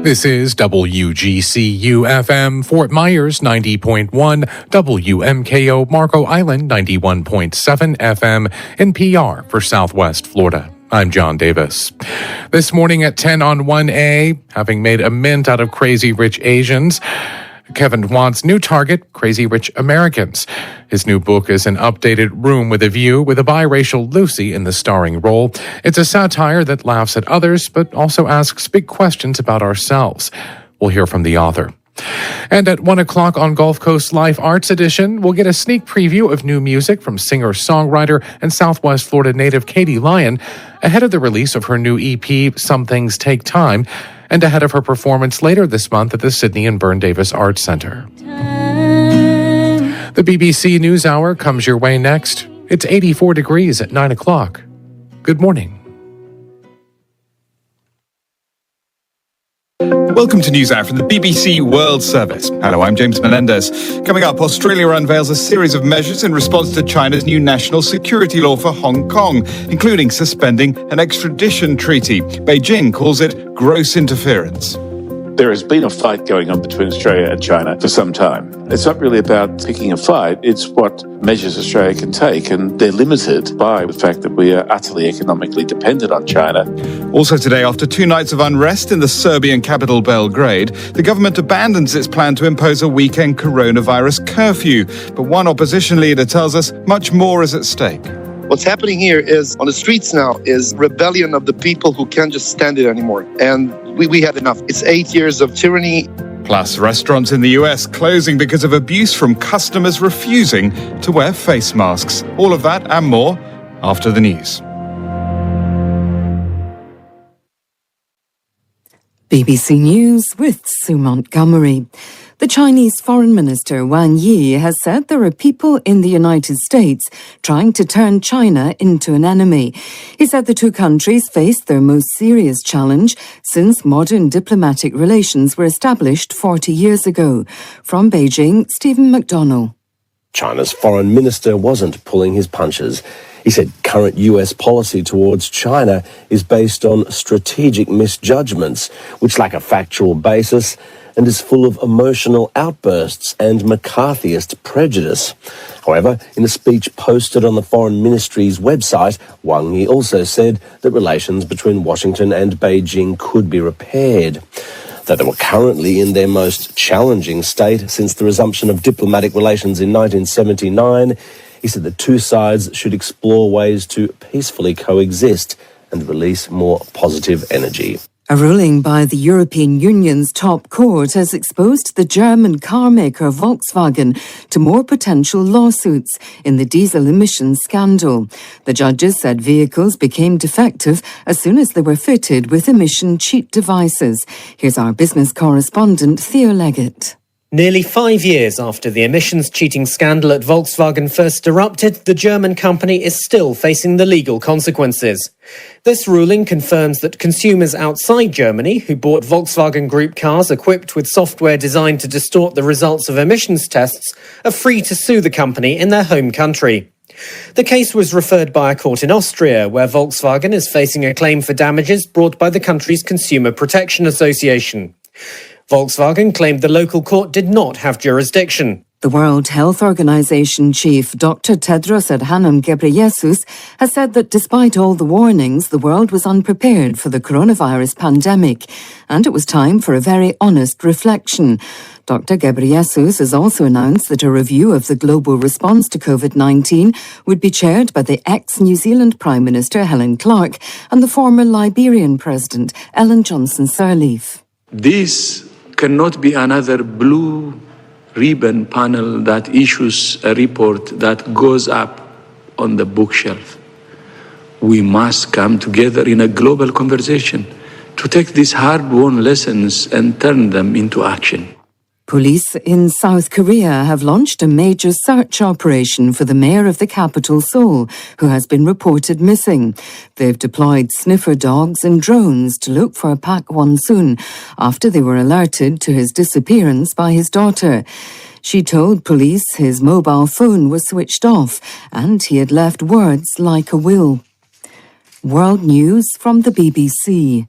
This is WGCU FM, Fort Myers 90.1, WMKO Marco Island 91.7 FM, and PR for Southwest Florida. I'm John Davis. This morning at 10 on 1A, having made a mint out of Crazy Rich Asians, Kevin Wan's new target, Crazy Rich Americans. His new book is an updated Room with a View with a biracial Lucy in the starring role. It's a satire that laughs at others, but also asks big questions about ourselves. We'll hear from the author. And at 1 o'clock on Gulf Coast Life Arts Edition, we'll get a sneak preview of new music from singer-songwriter and Southwest Florida native Katie Lyon ahead of the release of her new EP, Some Things Take Time, and ahead of her performance later this month at the Sidney and Byrne Davis Arts Center. The BBC NewsHour comes your way next. It's 84 degrees at 9 o'clock. Good morning. Welcome to NewsHour from the BBC World Service. Hello, I'm James Melendez. Coming up, Australia unveils a series of measures in response to China's new national security law for Hong Kong, including suspending an extradition treaty. Beijing calls it gross interference. There has been a fight going on between Australia and China for some time. It's not really about picking a fight, it's what measures Australia can take, and they're limited by the fact that we are utterly economically dependent on China. Also today, after 2 nights of unrest in the Serbian capital Belgrade, the government abandons its plan to impose a weekend coronavirus curfew. But one opposition leader tells us much more is at stake. What's happening here is, on the streets now, is rebellion of the people who can't just stand it anymore. And we had enough. It's 8 years of tyranny. Plus, restaurants in the US closing because of abuse from customers refusing to wear face masks. All of that and more after the news. BBC News with Sue Montgomery. The Chinese Foreign Minister Wang Yi has said there are people in the United States trying to turn China into an enemy. He said the two countries faced their most serious challenge since modern diplomatic relations were established 40 years ago. From Beijing, Stephen McDonnell. China's foreign minister wasn't pulling his punches. He said current US policy towards China is based on strategic misjudgments, which lack a factual basis and is full of emotional outbursts and McCarthyist prejudice. However, in a speech posted on the Foreign Ministry's website, Wang Yi also said that relations between Washington and Beijing could be repaired. Though they were currently in their most challenging state since the resumption of diplomatic relations in 1979, he said the two sides should explore ways to peacefully coexist and release more positive energy. A ruling by the European Union's top court has exposed the German car maker Volkswagen to more potential lawsuits in the diesel emissions scandal. The judges said vehicles became defective as soon as they were fitted with emission cheat devices. Here's our business correspondent Theo Leggett. Nearly 5 years after the emissions cheating scandal at Volkswagen first erupted, the German company is still facing the legal consequences. This ruling confirms that consumers outside Germany who bought Volkswagen Group cars equipped with software designed to distort the results of emissions tests are free to sue the company in their home country. The case was referred by a court in Austria, where Volkswagen is facing a claim for damages brought by the country's Consumer Protection Association. Volkswagen claimed the local court did not have jurisdiction. The World Health Organization chief, Dr. Tedros Adhanom Ghebreyesus, has said that despite all the warnings, the world was unprepared for the coronavirus pandemic, and it was time for a very honest reflection. Dr. Ghebreyesus has also announced that a review of the global response to COVID-19 would be chaired by the ex-New Zealand Prime Minister Helen Clark and the former Liberian President Ellen Johnson Sirleaf. This cannot be another blue ribbon panel that issues a report that goes up on the bookshelf. We must come together in a global conversation to take these hard-won lessons and turn them into action. Police in South Korea have launched a major search operation for the mayor of the capital, Seoul, who has been reported missing. They've deployed sniffer dogs and drones to look for Park Won-soon after they were alerted to his disappearance by his daughter. She told police his mobile phone was switched off and he had left words like a will. World News from the BBC.